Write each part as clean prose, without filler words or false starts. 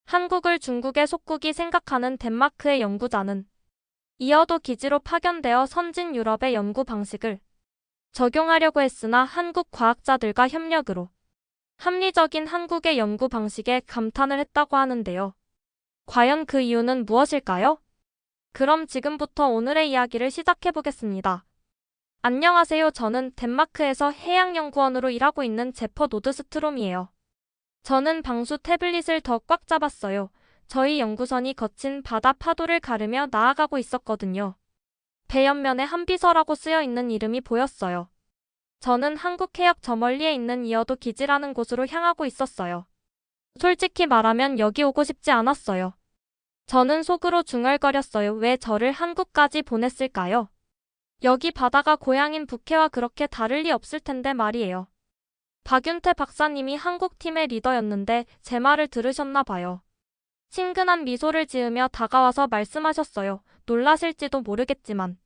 한국을 중국의 속국이 생각하는 덴마크의 연구자는 이어도 기지로 파견되어 선진 유럽의 연구 방식을 적용하려고 했으나 한국 과학자들과 협력으로 합리적인 한국의 연구 방식에 감탄을 했다고 하는데요. 과연 그 이유는 무엇일까요? 그럼 지금부터 오늘의 이야기를 시작해 보겠습니다. 안녕하세요. 저는 덴마크에서 해양연구원으로 일하고 있는 제퍼 노드스트롬이에요. 저는 방수 태블릿을 더 꽉 잡았어요. 저희 연구선이 거친 바다 파도를 가르며 나아가고 있었거든요. 배 옆면에 한비서라고 쓰여 있는 이름이 보였어요. 저는 한국 해역 저 멀리에 있는 이어도 기지라는 곳으로 향하고 있었어요. 솔직히 말하면 여기 오고 싶지 않았어요. 저는 속으로 중얼거렸어요. 왜 저를 한국까지 보냈을까요? 여기 바다가 고향인 북해와 그렇게 다를 리 없을 텐데 말이에요. 박윤태 박사님이 한국팀의 리더였는데 제 말을 들으셨나 봐요. 친근한 미소를 지으며 다가와서 말씀하셨어요. 놀라실지도 모르겠지만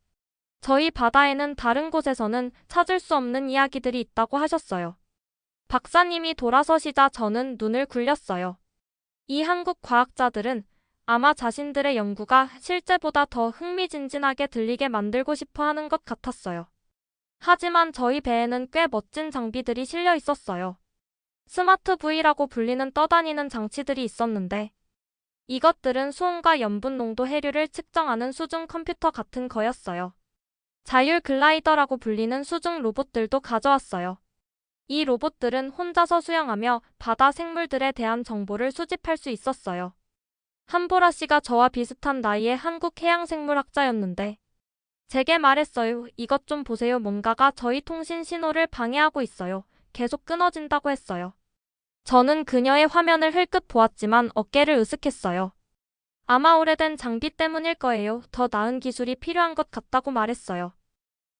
저희 바다에는 다른 곳에서는 찾을 수 없는 이야기들이 있다고 하셨어요. 박사님이 돌아서시자 저는 눈을 굴렸어요. 이 한국 과학자들은 아마 자신들의 연구가 실제보다 더 흥미진진하게 들리게 만들고 싶어 하는 것 같았어요. 하지만 저희 배에는 꽤 멋진 장비들이 실려 있었어요. 스마트 V라고 불리는 떠다니는 장치들이 있었는데 이것들은 수온과 염분 농도 해류를 측정하는 수중 컴퓨터 같은 거였어요. 자율 글라이더라고 불리는 수중 로봇들도 가져왔어요. 이 로봇들은 혼자서 수영하며 바다 생물들에 대한 정보를 수집할 수 있었어요. 한보라 씨가 저와 비슷한 나이의 한국 해양생물학자였는데 제게 말했어요. 이것 좀 보세요. 뭔가가 저희 통신 신호를 방해하고 있어요. 계속 끊어진다고 했어요. 저는 그녀의 화면을 흘끗 보았지만 어깨를 으쓱했어요. 아마 오래된 장비 때문일 거예요. 더 나은 기술이 필요한 것 같다고 말했어요.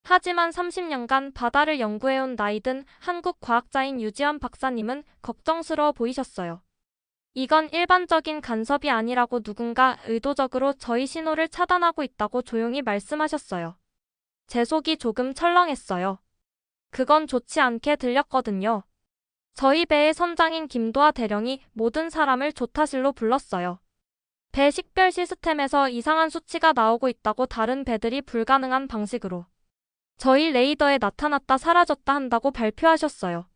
하지만 30년간 바다를 연구해온 나이든 한국 과학자인 유지환 박사님은 걱정스러워 보이셨어요. 이건 일반적인 간섭이 아니라고 누군가 의도적으로 저희 신호를 차단하고 있다고 조용히 말씀하셨어요. 제 속이 조금 철렁했어요. 그건 좋지 않게 들렸거든요. 저희 배의 선장인 김도하 대령이 모든 사람을 조타실로 불렀어요. 배 식별 시스템에서 이상한 수치가 나오고 있다고 다른 배들이 불가능한 방식으로 저희 레이더에 나타났다 사라졌다 한다고 발표하셨어요.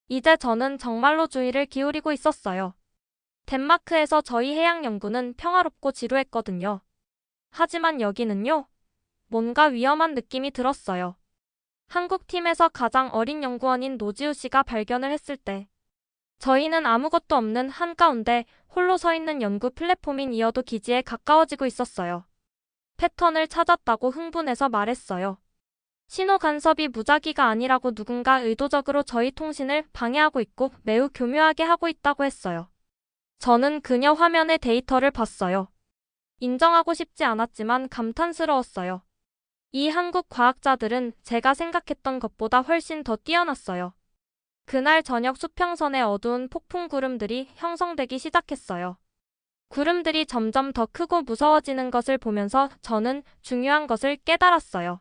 이제 저는 정말로 주의를 기울이고 있었어요. 덴마크에서 저희 해양 연구는 평화롭고 지루했거든요. 하지만 여기는요? 뭔가 위험한 느낌이 들었어요. 한국 팀에서 가장 어린 연구원인 노지우 씨가 발견을 했을 때 저희는 아무것도 없는 한가운데 홀로 서 있는 연구 플랫폼인 이어도 기지에 가까워지고 있었어요. 패턴을 찾았다고 흥분해서 말했어요. 신호 간섭이 무작위가 아니라고 누군가 의도적으로 저희 통신을 방해하고 있고 매우 교묘하게 하고 있다고 했어요. 저는 그녀 화면의 데이터를 봤어요. 인정하고 싶지 않았지만 감탄스러웠어요. 이 한국 과학자들은 제가 생각했던 것보다 훨씬 더 뛰어났어요. 그날 저녁 수평선에 어두운 폭풍 구름들이 형성되기 시작했어요. 구름들이 점점 더 크고 무서워지는 것을 보면서 저는 중요한 것을 깨달았어요.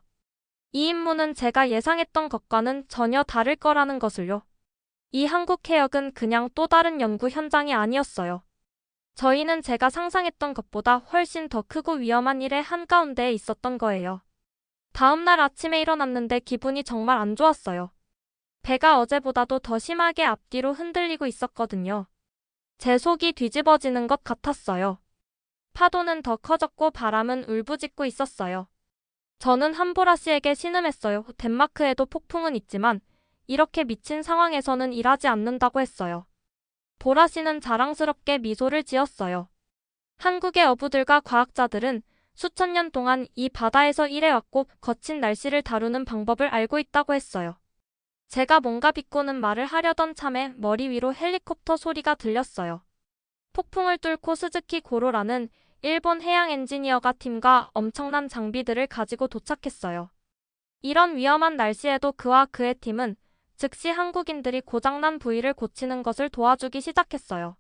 이 임무는 제가 예상했던 것과는 전혀 다를 거라는 것을요. 이 한국 해역은 그냥 또 다른 연구 현장이 아니었어요. 저희는 제가 상상했던 것보다 훨씬 더 크고 위험한 일의 한가운데에 있었던 거예요. 다음 날 아침에 일어났는데 기분이 정말 안 좋았어요. 배가 어제보다도 더 심하게 앞뒤로 흔들리고 있었거든요. 제 속이 뒤집어지는 것 같았어요. 파도는 더 커졌고 바람은 울부짖고 있었어요. 저는 한보라 씨에게 신음했어요. 덴마크에도 폭풍은 있지만 이렇게 미친 상황에서는 일하지 않는다고 했어요. 보라 씨는 자랑스럽게 미소를 지었어요. 한국의 어부들과 과학자들은 수천 년 동안 이 바다에서 일해왔고 거친 날씨를 다루는 방법을 알고 있다고 했어요. 제가 뭔가 비꼬는 말을 하려던 참에 머리 위로 헬리콥터 소리가 들렸어요. 폭풍을 뚫고 스즈키 고로라는 일본 해양 엔지니어가 팀과 엄청난 장비들을 가지고 도착했어요. 이런 위험한 날씨에도 그와 그의 팀은 즉시 한국인들이 고장난 부위를 고치는 것을 도와주기 시작했어요.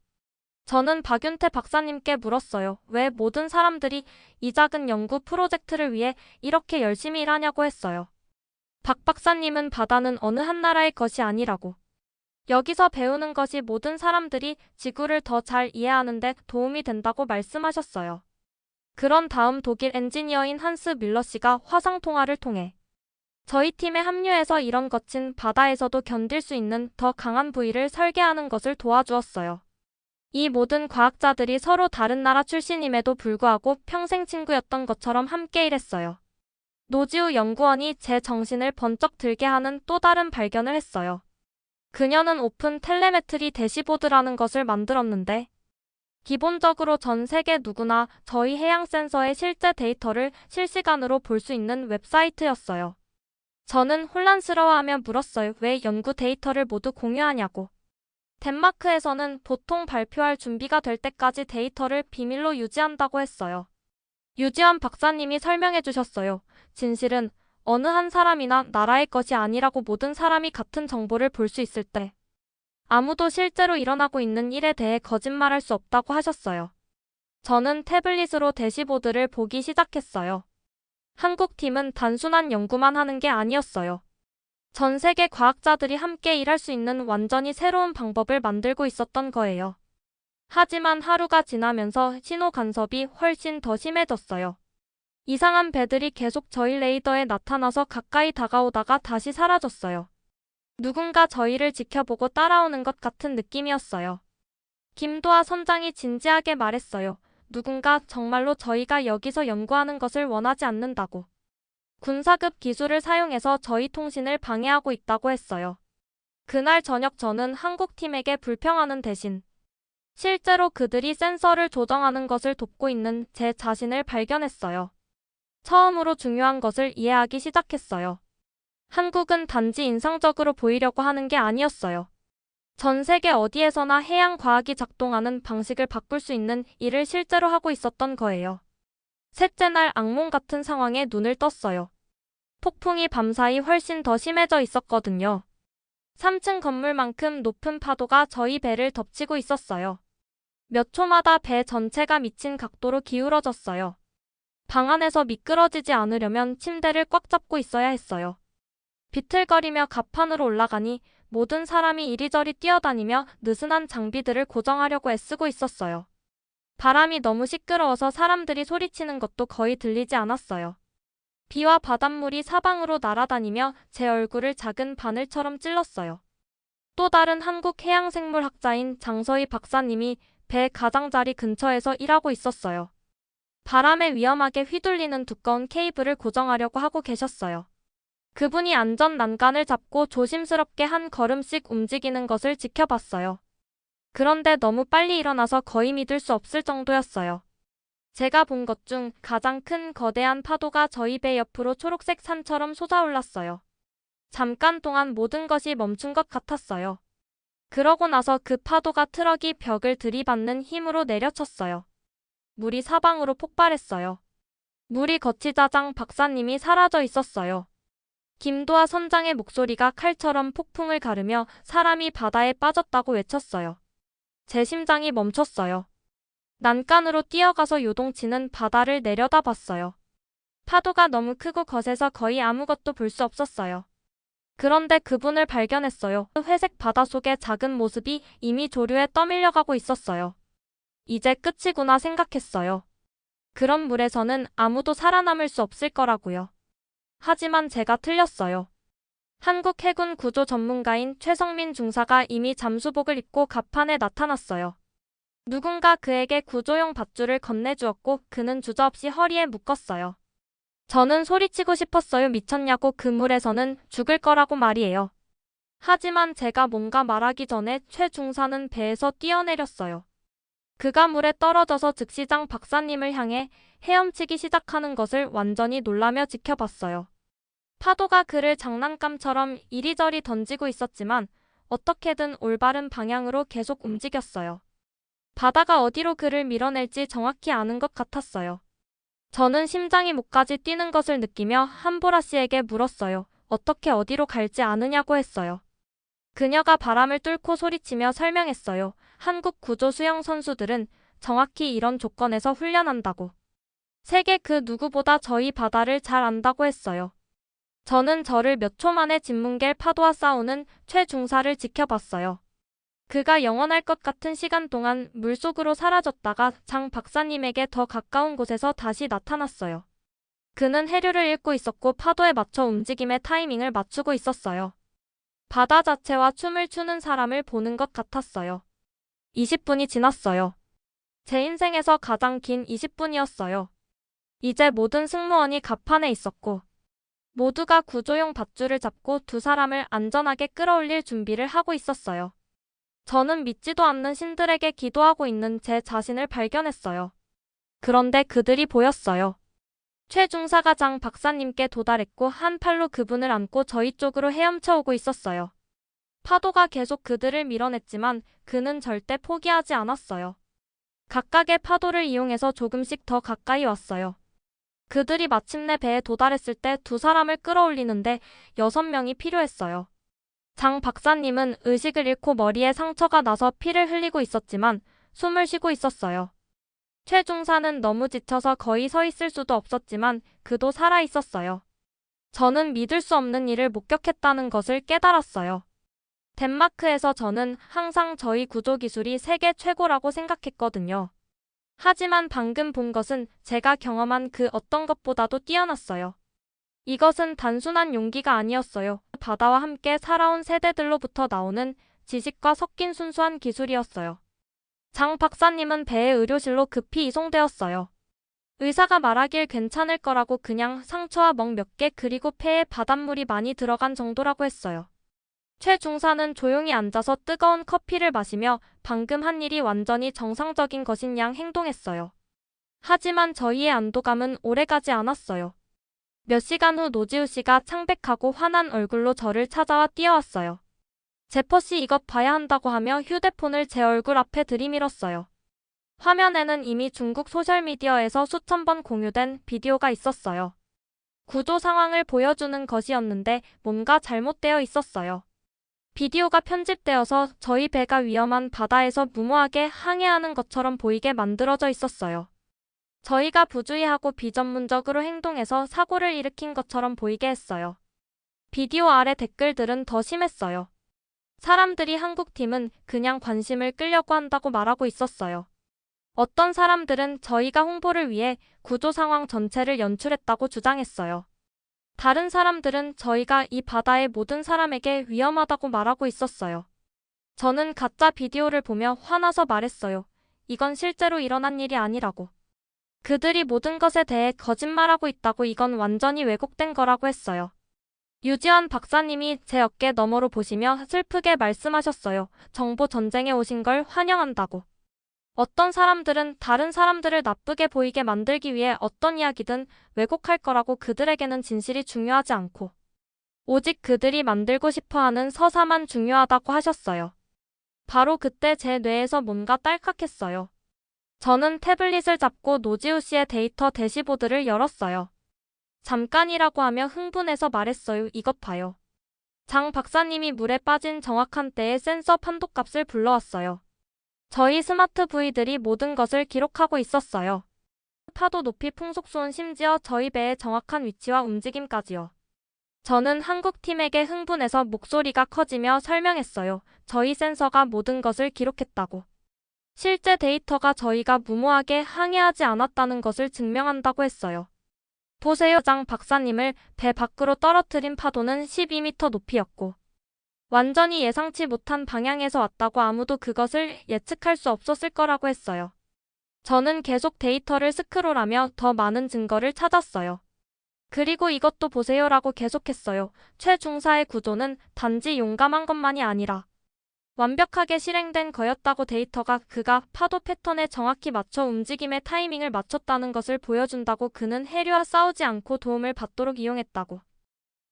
저는 박윤태 박사님께 물었어요. 왜 모든 사람들이 이 작은 연구 프로젝트를 위해 이렇게 열심히 일하냐고 했어요. 박 박사님은 바다는 어느 한 나라의 것이 아니라고 여기서 배우는 것이 모든 사람들이 지구를 더 잘 이해하는 데 도움이 된다고 말씀하셨어요. 그런 다음 독일 엔지니어인 한스 밀러 씨가 화상 통화를 통해 저희 팀에 합류해서 이런 거친 바다에서도 견딜 수 있는 더 강한 부위를 설계하는 것을 도와주었어요. 이 모든 과학자들이 서로 다른 나라 출신임에도 불구하고 평생 친구였던 것처럼 함께 일했어요. 노지우 연구원이 제 정신을 번쩍 들게 하는 또 다른 발견을 했어요. 그녀는 오픈 텔레메트리 대시보드라는 것을 만들었는데 기본적으로 전 세계 누구나 저희 해양 센서의 실제 데이터를 실시간으로 볼 수 있는 웹사이트였어요. 저는 혼란스러워하며 물었어요. 왜 연구 데이터를 모두 공유하냐고. 덴마크에서는 보통 발표할 준비가 될 때까지 데이터를 비밀로 유지한다고 했어요. 유지환 박사님이 설명해 주셨어요. 진실은 어느 한 사람이나 나라의 것이 아니라고 모든 사람이 같은 정보를 볼 수 있을 때 아무도 실제로 일어나고 있는 일에 대해 거짓말할 수 없다고 하셨어요. 저는 태블릿으로 대시보드를 보기 시작했어요. 한국 팀은 단순한 연구만 하는 게 아니었어요. 전 세계 과학자들이 함께 일할 수 있는 완전히 새로운 방법을 만들고 있었던 거예요. 하지만 하루가 지나면서 신호 간섭이 훨씬 더 심해졌어요. 이상한 배들이 계속 저희 레이더에 나타나서 가까이 다가오다가 다시 사라졌어요. 누군가 저희를 지켜보고 따라오는 것 같은 느낌이었어요. 김도하 선장이 진지하게 말했어요. 누군가 정말로 저희가 여기서 연구하는 것을 원하지 않는다고. 군사급 기술을 사용해서 저희 통신을 방해하고 있다고 했어요. 그날 저녁 저는 한국 팀에게 불평하는 대신 실제로 그들이 센서를 조정하는 것을 돕고 있는 제 자신을 발견했어요. 처음으로 중요한 것을 이해하기 시작했어요. 한국은 단지 인상적으로 보이려고 하는 게 아니었어요. 전 세계 어디에서나 해양 과학이 작동하는 방식을 바꿀 수 있는 일을 실제로 하고 있었던 거예요. 셋째 날 악몽 같은 상황에 눈을 떴어요. 폭풍이 밤사이 훨씬 더 심해져 있었거든요. 3층 건물만큼 높은 파도가 저희 배를 덮치고 있었어요. 몇 초마다 배 전체가 미친 각도로 기울어졌어요. 방 안에서 미끄러지지 않으려면 침대를 꽉 잡고 있어야 했어요. 비틀거리며 갑판으로 올라가니 모든 사람이 이리저리 뛰어다니며 느슨한 장비들을 고정하려고 애쓰고 있었어요. 바람이 너무 시끄러워서 사람들이 소리치는 것도 거의 들리지 않았어요. 비와 바닷물이 사방으로 날아다니며 제 얼굴을 작은 바늘처럼 찔렀어요. 또 다른 한국 해양생물학자인 장서희 박사님이 배 가장자리 근처에서 일하고 있었어요. 바람에 위험하게 휘둘리는 두꺼운 케이블을 고정하려고 하고 계셨어요. 그분이 안전 난간을 잡고 조심스럽게 한 걸음씩 움직이는 것을 지켜봤어요. 그런데 너무 빨리 일어나서 거의 믿을 수 없을 정도였어요. 제가 본 것 중 가장 큰 거대한 파도가 저희 배 옆으로 초록색 산처럼 솟아올랐어요. 잠깐 동안 모든 것이 멈춘 것 같았어요. 그러고 나서 그 파도가 트럭이 벽을 들이받는 힘으로 내려쳤어요. 물이 사방으로 폭발했어요. 물이 거치자장 박사님이 사라져 있었어요. 김도하 선장의 목소리가 칼처럼 폭풍을 가르며 사람이 바다에 빠졌다고 외쳤어요. 제 심장이 멈췄어요. 난간으로 뛰어가서 요동치는 바다를 내려다봤어요. 파도가 너무 크고 거세서 거의 아무것도 볼 수 없었어요. 그런데 그분을 발견했어요. 회색 바다 속의 작은 모습이 이미 조류에 떠밀려가고 있었어요. 이제 끝이구나 생각했어요. 그런 물에서는 아무도 살아남을 수 없을 거라고요. 하지만 제가 틀렸어요. 한국 해군 구조 전문가인 최성민 중사가 이미 잠수복을 입고 갑판에 나타났어요. 누군가 그에게 구조용 밧줄을 건네주었고 그는 주저없이 허리에 묶었어요. 저는 소리치고 싶었어요. 미쳤냐고, 그 물에서는 죽을 거라고 말이에요. 하지만 제가 뭔가 말하기 전에 최 중사는 배에서 뛰어내렸어요. 그가 물에 떨어져서 즉시장 박사님을 향해 헤엄치기 시작하는 것을 완전히 놀라며 지켜봤어요. 파도가 그를 장난감처럼 이리저리 던지고 있었지만 어떻게든 올바른 방향으로 계속 움직였어요. 바다가 어디로 그를 밀어낼지 정확히 아는 것 같았어요. 저는 심장이 목까지 뛰는 것을 느끼며 한보라 씨에게 물었어요. 어떻게 어디로 갈지 아느냐고 했어요. 그녀가 바람을 뚫고 소리치며 설명했어요. 한국 구조 수영 선수들은 정확히 이런 조건에서 훈련한다고. 세계 그 누구보다 저희 바다를 잘 안다고 했어요. 저는 저를 몇 초 만에 짓뭉갤 파도와 싸우는 최 중사를 지켜봤어요. 그가 영원할 것 같은 시간 동안 물속으로 사라졌다가 장 박사님에게 더 가까운 곳에서 다시 나타났어요. 그는 해류를 읽고 있었고 파도에 맞춰 움직임의 타이밍을 맞추고 있었어요. 바다 자체와 춤을 추는 사람을 보는 것 같았어요. 20분이 지났어요. 제 인생에서 가장 긴 20분이었어요. 이제 모든 승무원이 갑판에 있었고 모두가 구조용 밧줄을 잡고 두 사람을 안전하게 끌어올릴 준비를 하고 있었어요. 저는 믿지도 않는 신들에게 기도하고 있는 제 자신을 발견했어요. 그런데 그들이 보였어요. 최 중사가 장 박사님께 도달했고 한 팔로 그분을 안고 저희 쪽으로 헤엄쳐 오고 있었어요. 파도가 계속 그들을 밀어냈지만 그는 절대 포기하지 않았어요. 각각의 파도를 이용해서 조금씩 더 가까이 왔어요. 그들이 마침내 배에 도달했을 때 두 사람을 끌어올리는데 6명이 필요했어요. 장 박사님은 의식을 잃고 머리에 상처가 나서 피를 흘리고 있었지만 숨을 쉬고 있었어요. 최 중사는 너무 지쳐서 거의 서 있을 수도 없었지만 그도 살아 있었어요. 저는 믿을 수 없는 일을 목격했다는 것을 깨달았어요. 덴마크에서 저는 항상 저희 구조 기술이 세계 최고라고 생각했거든요. 하지만 방금 본 것은 제가 경험한 그 어떤 것보다도 뛰어났어요. 이것은 단순한 용기가 아니었어요. 바다와 함께 살아온 세대들로부터 나오는 지식과 섞인 순수한 기술이었어요. 장 박사님은 배의 의료실로 급히 이송되었어요. 의사가 말하길 괜찮을 거라고 그냥 상처와 멍 몇 개 그리고 폐에 바닷물이 많이 들어간 정도라고 했어요. 최 중사는 조용히 앉아서 뜨거운 커피를 마시며 방금 한 일이 완전히 정상적인 것인 양 행동했어요. 하지만 저희의 안도감은 오래가지 않았어요. 몇 시간 후 노지우 씨가 창백하고 화난 얼굴로 저를 찾아와 뛰어왔어요. 제퍼씨 이것 봐야 한다고 하며 휴대폰을 제 얼굴 앞에 들이밀었어요. 화면에는 이미 중국 소셜미디어에서 수천 번 공유된 비디오가 있었어요. 구조 상황을 보여주는 것이었는데 뭔가 잘못되어 있었어요. 비디오가 편집되어서 저희 배가 위험한 바다에서 무모하게 항해하는 것처럼 보이게 만들어져 있었어요. 저희가 부주의하고 비전문적으로 행동해서 사고를 일으킨 것처럼 보이게 했어요. 비디오 아래 댓글들은 더 심했어요. 사람들이 한국팀은 그냥 관심을 끌려고 한다고 말하고 있었어요. 어떤 사람들은 저희가 홍보를 위해 구조 상황 전체를 연출했다고 주장했어요. 다른 사람들은 저희가 이 바다의 모든 사람에게 위험하다고 말하고 있었어요. 저는 가짜 비디오를 보며 화나서 말했어요. 이건 실제로 일어난 일이 아니라고. 그들이 모든 것에 대해 거짓말하고 있다고 이건 완전히 왜곡된 거라고 했어요. 유지환 박사님이 제 어깨 너머로 보시며 슬프게 말씀하셨어요. 정보 전쟁에 오신 걸 환영한다고. 어떤 사람들은 다른 사람들을 나쁘게 보이게 만들기 위해 어떤 이야기든 왜곡할 거라고 그들에게는 진실이 중요하지 않고 오직 그들이 만들고 싶어하는 서사만 중요하다고 하셨어요. 바로 그때 제 뇌에서 뭔가 딸깍했어요. 저는 태블릿을 잡고 노지우 씨의 데이터 대시보드를 열었어요. 잠깐이라고 하며 흥분해서 말했어요. 이것 봐요. 장 박사님이 물에 빠진 정확한 때의 센서 판독값을 불러왔어요. 저희 스마트 V들이 모든 것을 기록하고 있었어요. 파도 높이 풍속수온 심지어 저희 배의 정확한 위치와 움직임까지요. 저는 한국팀에게 흥분해서 목소리가 커지며 설명했어요. 저희 센서가 모든 것을 기록했다고. 실제 데이터가 저희가 무모하게 항해하지 않았다는 것을 증명한다고 했어요. 보세요. 장 박사님을 배 밖으로 떨어뜨린 파도는 12m 높이였고 완전히 예상치 못한 방향에서 왔다고 아무도 그것을 예측할 수 없었을 거라고 했어요. 저는 계속 데이터를 스크롤하며 더 많은 증거를 찾았어요. 그리고 이것도 보세요라고 계속했어요. 최 중사의 구조는 단지 용감한 것만이 아니라 완벽하게 실행된 거였다고 데이터가 그가 파도 패턴에 정확히 맞춰 움직임의 타이밍을 맞췄다는 것을 보여준다고 그는 해류와 싸우지 않고 도움을 받도록 이용했다고.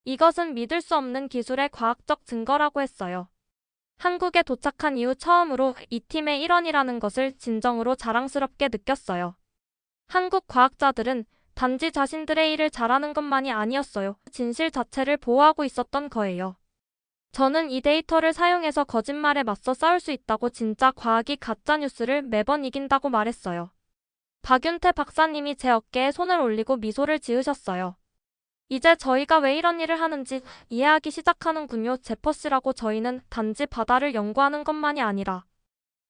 이것은 믿을 수 없는 기술의 과학적 증거라고 했어요. 한국에 도착한 이후 처음으로 이 팀의 일원이라는 것을 진정으로 자랑스럽게 느꼈어요. 한국 과학자들은 단지 자신들의 일을 잘하는 것만이 아니었어요. 진실 자체를 보호하고 있었던 거예요. 저는 이 데이터를 사용해서 거짓말에 맞서 싸울 수 있다고 진짜 과학이 가짜뉴스를 매번 이긴다고 말했어요. 박윤태 박사님이 제 어깨에 손을 올리고 미소를 지으셨어요. 이제 저희가 왜 이런 일을 하는지 이해하기 시작하는군요. 제퍼스라고 저희는 단지 바다를 연구하는 것만이 아니라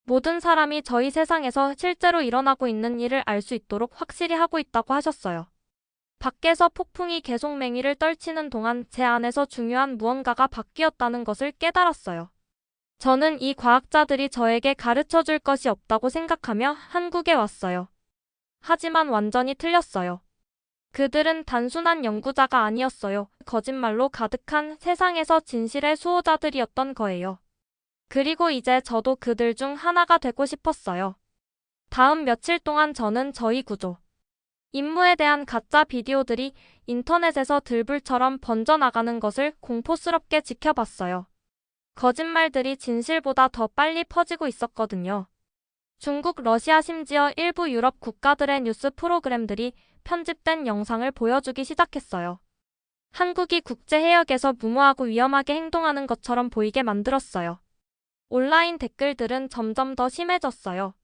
모든 사람이 저희 세상에서 실제로 일어나고 있는 일을 알 수 있도록 확실히 하고 있다고 하셨어요. 밖에서 폭풍이 계속 맹위를 떨치는 동안 제 안에서 중요한 무언가가 바뀌었다는 것을 깨달았어요. 저는 이 과학자들이 저에게 가르쳐 줄 것이 없다고 생각하며 한국에 왔어요. 하지만 완전히 틀렸어요. 그들은 단순한 연구자가 아니었어요. 거짓말로 가득한 세상에서 진실의 수호자들이었던 거예요. 그리고 이제 저도 그들 중 하나가 되고 싶었어요. 다음 며칠 동안 저는 저희 구조, 임무에 대한 가짜 비디오들이 인터넷에서 들불처럼 번져나가는 것을 공포스럽게 지켜봤어요. 거짓말들이 진실보다 더 빨리 퍼지고 있었거든요. 중국, 러시아, 심지어 일부 유럽 국가들의 뉴스 프로그램들이 편집된 영상을 보여주기 시작했어요. 한국이 국제 해역에서 무모하고 위험하게 행동하는 것처럼 보이게 만들었어요. 온라인 댓글들은 점점 더 심해졌어요.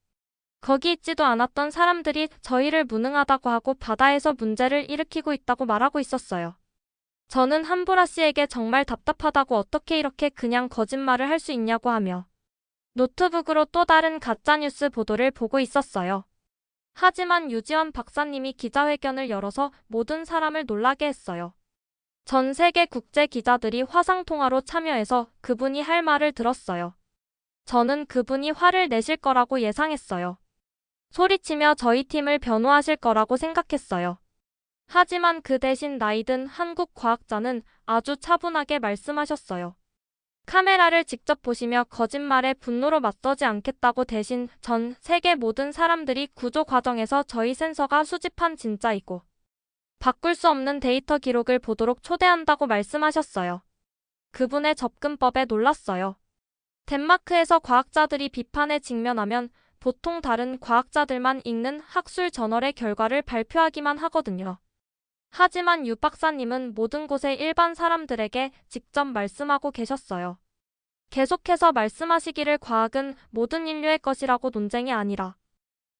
거기 있지도 않았던 사람들이 저희를 무능하다고 하고 바다에서 문제를 일으키고 있다고 말하고 있었어요. 저는 한보라 씨에게 정말 답답하다고 어떻게 이렇게 그냥 거짓말을 할 수 있냐고 하며 노트북으로 또 다른 가짜뉴스 보도를 보고 있었어요. 하지만 유지원 박사님이 기자회견을 열어서 모든 사람을 놀라게 했어요. 전 세계 국제 기자들이 화상통화로 참여해서 그분이 할 말을 들었어요. 저는 그분이 화를 내실 거라고 예상했어요. 소리치며 저희 팀을 변호하실 거라고 생각했어요. 하지만 그 대신 나이든 한국 과학자는 아주 차분하게 말씀하셨어요. 카메라를 직접 보시며 거짓말에 분노로 맞서지 않겠다고, 대신 전 세계 모든 사람들이 구조 과정에서 저희 센서가 수집한 진짜이고 바꿀 수 없는 데이터 기록을 보도록 초대한다고 말씀하셨어요. 그분의 접근법에 놀랐어요. 덴마크에서 과학자들이 비판에 직면하면 보통 다른 과학자들만 읽는 학술 저널의 결과를 발표하기만 하거든요. 하지만 유 박사님은 모든 곳의 일반 사람들에게 직접 말씀하고 계셨어요. 계속해서 말씀하시기를 과학은 모든 인류의 것이라고, 논쟁이 아니라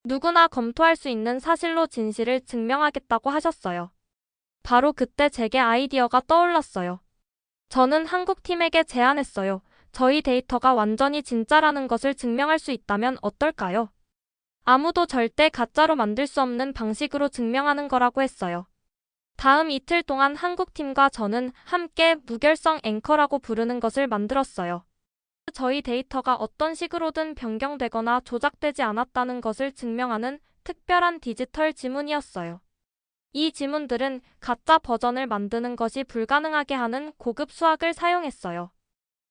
누구나 검토할 수 있는 사실로 진실을 증명하겠다고 하셨어요. 바로 그때 제게 아이디어가 떠올랐어요. 저는 한국팀에게 제안했어요. 저희 데이터가 완전히 진짜라는 것을 증명할 수 있다면 어떨까요? 아무도 절대 가짜로 만들 수 없는 방식으로 증명하는 거라고 했어요. 다음 이틀 동안 한국팀과 저는 함께 무결성 앵커라고 부르는 것을 만들었어요. 저희 데이터가 어떤 식으로든 변경되거나 조작되지 않았다는 것을 증명하는 특별한 디지털 지문이었어요. 이 지문들은 가짜 버전을 만드는 것이 불가능하게 하는 고급 수학을 사용했어요.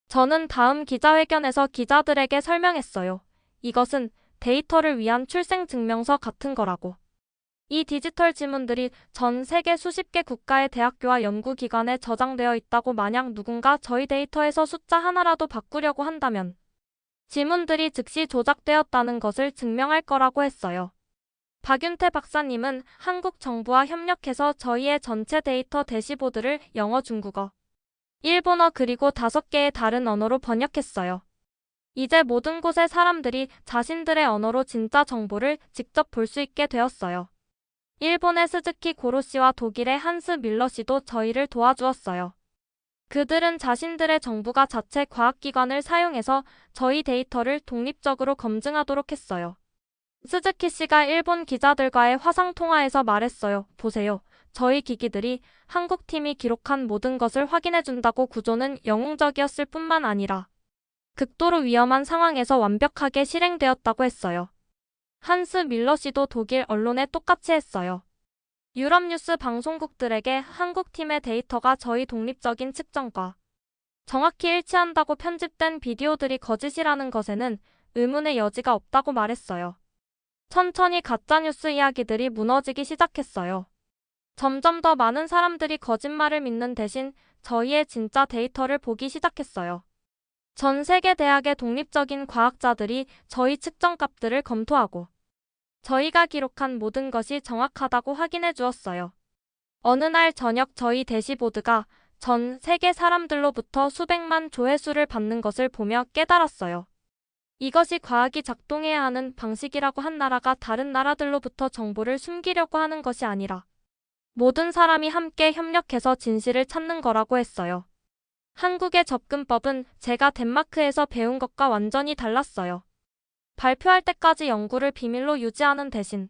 저는 다음 기자회견에서 기자들에게 설명했어요. 이것은 데이터를 위한 출생증명서 같은 거라고. 이 디지털 지문들이 전 세계 수십 개 국가의 대학교와 연구기관에 저장되어 있다고, 만약 누군가 저희 데이터에서 숫자 하나라도 바꾸려고 한다면 지문들이 즉시 조작되었다는 것을 증명할 거라고 했어요. 박윤태 박사님은 한국 정부와 협력해서 저희의 전체 데이터 대시보드를 영어, 중국어, 일본어 그리고 5개의 다른 언어로 번역했어요. 이제 모든 곳의 사람들이 자신들의 언어로 진짜 정보를 직접 볼 수 있게 되었어요. 일본의 스즈키 고로 씨와 독일의 한스 밀러 씨도 저희를 도와주었어요. 그들은 자신들의 정부가 자체 과학기관을 사용해서 저희 데이터를 독립적으로 검증하도록 했어요. 스즈키 씨가 일본 기자들과의 화상통화에서 말했어요. 보세요. 저희 기기들이 한국팀이 기록한 모든 것을 확인해준다고. 구조는 영웅적이었을 뿐만 아니라 극도로 위험한 상황에서 완벽하게 실행되었다고 했어요. 한스 밀러 씨도 독일 언론에 똑같이 했어요. 유럽 뉴스 방송국들에게 한국팀의 데이터가 저희 독립적인 측정과 정확히 일치한다고 편집된 비디오들이 거짓이라는 것에는 의문의 여지가 없다고 말했어요. 천천히 가짜뉴스 이야기들이 무너지기 시작했어요. 점점 더 많은 사람들이 거짓말을 믿는 대신 저희의 진짜 데이터를 보기 시작했어요. 전 세계 대학의 독립적인 과학자들이 저희 측정값들을 검토하고 저희가 기록한 모든 것이 정확하다고 확인해 주었어요. 어느 날 저녁 저희 대시보드가 전 세계 사람들로부터 수백만 조회수를 받는 것을 보며 깨달았어요. 이것이 과학이 작동해야 하는 방식이라고. 한 나라가 다른 나라들로부터 정보를 숨기려고 하는 것이 아니라 모든 사람이 함께 협력해서 진실을 찾는 거라고 했어요. 한국의 접근법은 제가 덴마크에서 배운 것과 완전히 달랐어요. 발표할 때까지 연구를 비밀로 유지하는 대신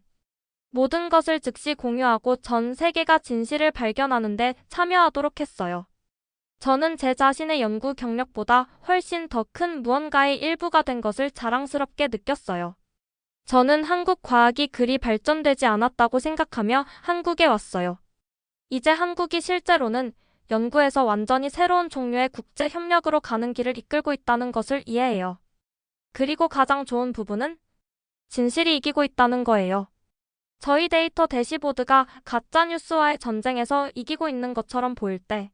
모든 것을 즉시 공유하고 전 세계가 진실을 발견하는 데 참여하도록 했어요. 저는 제 자신의 연구 경력보다 훨씬 더 큰 무언가의 일부가 된 것을 자랑스럽게 느꼈어요. 저는 한국 과학이 그리 발전되지 않았다고 생각하며 한국에 왔어요. 이제 한국이 실제로는 연구에서 완전히 새로운 종류의 국제 협력으로 가는 길을 이끌고 있다는 것을 이해해요. 그리고 가장 좋은 부분은 진실이 이기고 있다는 거예요. 저희 데이터 대시보드가 가짜뉴스와의 전쟁에서 이기고 있는 것처럼 보일 때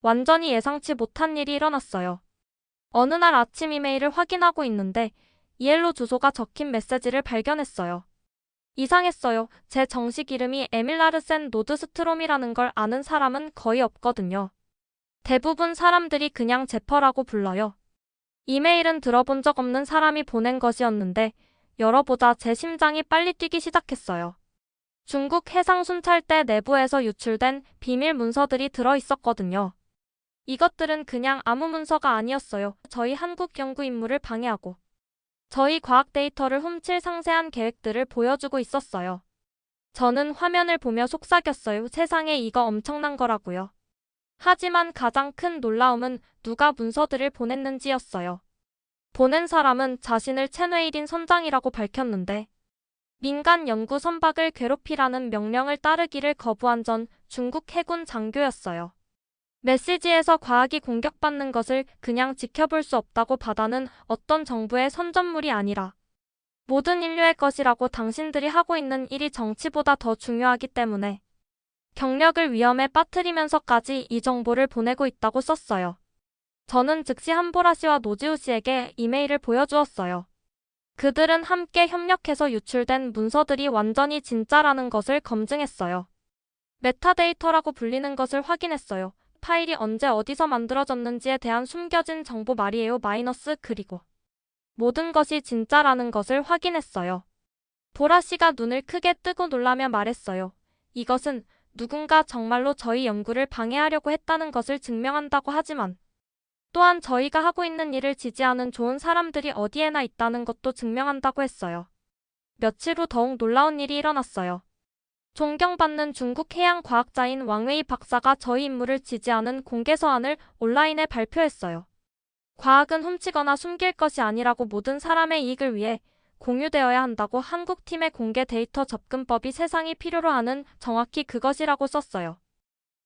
완전히 예상치 못한 일이 일어났어요. 어느 날 아침 이메일을 확인하고 있는데 이엘로 주소가 적힌 메시지를 발견했어요. 이상했어요. 제 정식 이름이 에밀라르센 노드스트롬이라는 걸 아는 사람은 거의 없거든요. 대부분 사람들이 그냥 제퍼라고 불러요. 이메일은 들어본 적 없는 사람이 보낸 것이었는데 열어보자 제 심장이 빨리 뛰기 시작했어요. 중국 해상 순찰대 내부에서 유출된 비밀 문서들이 들어 있었거든요. 이것들은 그냥 아무 문서가 아니었어요. 저희 한국 연구 임무를 방해하고 저희 과학 데이터를 훔칠 상세한 계획들을 보여주고 있었어요. 저는 화면을 보며 속삭였어요. 세상에 이거 엄청난 거라고요. 하지만 가장 큰 놀라움은 누가 문서들을 보냈는지였어요. 보낸 사람은 자신을 첸웨일인 선장이라고 밝혔는데 민간 연구 선박을 괴롭히라는 명령을 따르기를 거부한 전 중국 해군 장교였어요. 메시지에서 과학이 공격받는 것을 그냥 지켜볼 수 없다고 받아는 어떤 정부의 선전물이 아니라 모든 인류의 것이라고 당신들이 하고 있는 일이 정치보다 더 중요하기 때문에 경력을 위험에 빠뜨리면서까지 이 정보를 보내고 있다고 썼어요. 저는 즉시 한보라 씨와 노지우 씨에게 이메일을 보여주었어요. 그들은 함께 협력해서 유출된 문서들이 완전히 진짜라는 것을 검증했어요. 메타데이터라고 불리는 것을 확인했어요. 파일이 언제 어디서 만들어졌는지에 대한 숨겨진 정보 말이에요. 그리고 모든 것이 진짜라는 것을 확인했어요. 보라 씨가 눈을 크게 뜨고 놀라며 말했어요. 이것은 누군가 정말로 저희 연구를 방해하려고 했다는 것을 증명한다고 하지만 또한 저희가 하고 있는 일을 지지하는 좋은 사람들이 어디에나 있다는 것도 증명한다고 했어요. 며칠 후 더욱 놀라운 일이 일어났어요. 존경받는 중국 해양 과학자인 왕웨이 박사가 저희 임무를 지지하는 공개 서한을 온라인에 발표했어요. 과학은 훔치거나 숨길 것이 아니라고 모든 사람의 이익을 위해 공유되어야 한다고 한국 팀의 공개 데이터 접근법이 세상이 필요로 하는 정확히 그것이라고 썼어요.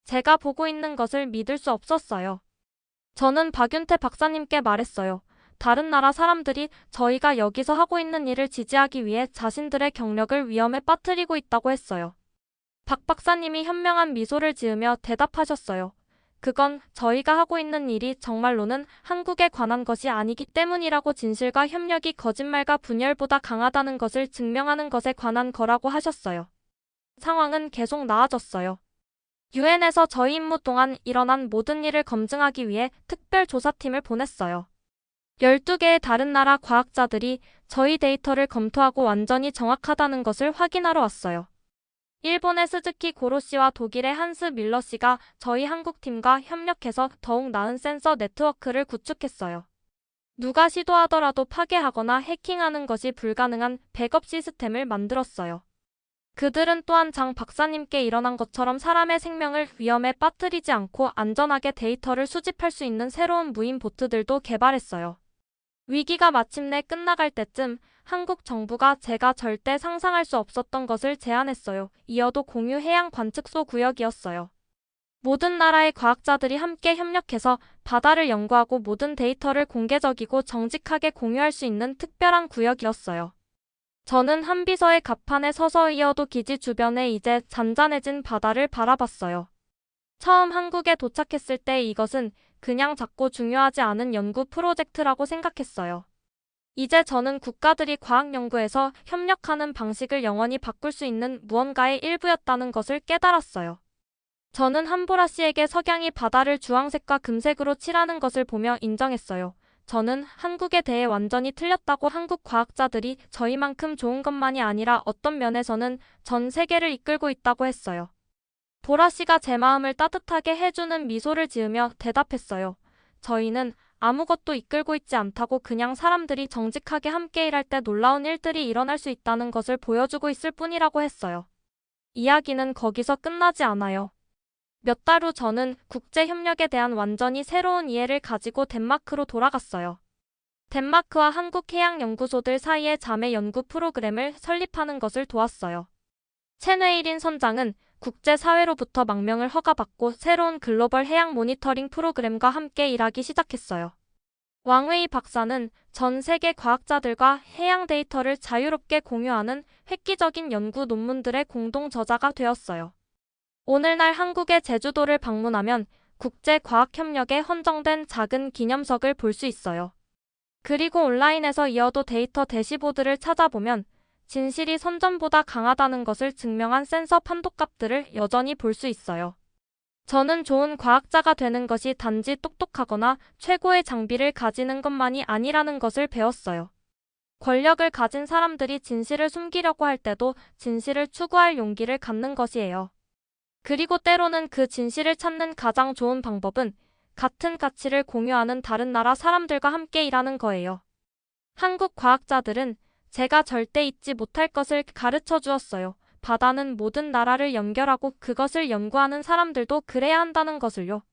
제가 보고 있는 것을 믿을 수 없었어요. 저는 박윤태 박사님께 말했어요. 다른 나라 사람들이 저희가 여기서 하고 있는 일을 지지하기 위해 자신들의 경력을 위험에 빠뜨리고 있다고 했어요. 박 박사님이 현명한 미소를 지으며 대답하셨어요. 그건 저희가 하고 있는 일이 정말로는 한국에 관한 것이 아니기 때문이라고 진실과 협력이 거짓말과 분열보다 강하다는 것을 증명하는 것에 관한 거라고 하셨어요. 상황은 계속 나아졌어요. 유엔에서 저희 임무 동안 일어난 모든 일을 검증하기 위해 특별조사팀을 보냈어요. 12개의 다른 나라 과학자들이 저희 데이터를 검토하고 완전히 정확하다는 것을 확인하러 왔어요. 일본의 스즈키 고로 씨와 독일의 한스 밀러 씨가 저희 한국팀과 협력해서 더욱 나은 센서 네트워크를 구축했어요. 누가 시도하더라도 파괴하거나 해킹하는 것이 불가능한 백업 시스템을 만들었어요. 그들은 또한 장 박사님께 일어난 것처럼 사람의 생명을 위험에 빠뜨리지 않고 안전하게 데이터를 수집할 수 있는 새로운 무인 보트들도 개발했어요. 위기가 마침내 끝나갈 때쯤 한국 정부가 제가 절대 상상할 수 없었던 것을 제안했어요. 이어도 공유 해양 관측소 구역이었어요. 모든 나라의 과학자들이 함께 협력해서 바다를 연구하고 모든 데이터를 공개적이고 정직하게 공유할 수 있는 특별한 구역이었어요. 저는 한비서의 갑판에 서서 이어도 기지 주변에 이제 잔잔해진 바다를 바라봤어요. 처음 한국에 도착했을 때 이것은 그냥 작고 중요하지 않은 연구 프로젝트라고 생각했어요. 이제 저는 국가들이 과학 연구에서 협력하는 방식을 영원히 바꿀 수 있는 무언가의 일부였다는 것을 깨달았어요. 저는 한보라 씨에게 석양이 바다를 주황색과 금색으로 칠하는 것을 보며 인정했어요. 저는 한국에 대해 완전히 틀렸다고 한국 과학자들이 저희만큼 좋은 것만이 아니라 어떤 면에서는 전 세계를 이끌고 있다고 했어요. 보라 씨가 제 마음을 따뜻하게 해주는 미소를 지으며 대답했어요. 저희는 아무것도 이끌고 있지 않다고 그냥 사람들이 정직하게 함께 일할 때 놀라운 일들이 일어날 수 있다는 것을 보여주고 있을 뿐이라고 했어요. 이야기는 거기서 끝나지 않아요. 몇 달 후 저는 국제협력에 대한 완전히 새로운 이해를 가지고 덴마크로 돌아갔어요. 덴마크와 한국 해양연구소들 사이의 자매 연구 프로그램을 설립하는 것을 도왔어요. 첸웨일인 선장은 국제사회로부터 망명을 허가받고 새로운 글로벌 해양 모니터링 프로그램과 함께 일하기 시작했어요. 왕웨이 박사는 전 세계 과학자들과 해양 데이터를 자유롭게 공유하는 획기적인 연구 논문들의 공동 저자가 되었어요. 오늘날 한국의 제주도를 방문하면 국제과학협력에 헌정된 작은 기념석을 볼 수 있어요. 그리고 온라인에서 이어도 데이터 대시보드를 찾아보면 진실이 선전보다 강하다는 것을 증명한 센서 판독값들을 여전히 볼 수 있어요. 저는 좋은 과학자가 되는 것이 단지 똑똑하거나 최고의 장비를 가지는 것만이 아니라는 것을 배웠어요. 권력을 가진 사람들이 진실을 숨기려고 할 때도 진실을 추구할 용기를 갖는 것이에요. 그리고 때로는 그 진실을 찾는 가장 좋은 방법은 같은 가치를 공유하는 다른 나라 사람들과 함께 일하는 거예요. 한국 과학자들은 제가 절대 잊지 못할 것을 가르쳐 주었어요. 바다는 모든 나라를 연결하고 그것을 연구하는 사람들도 그래야 한다는 것을요.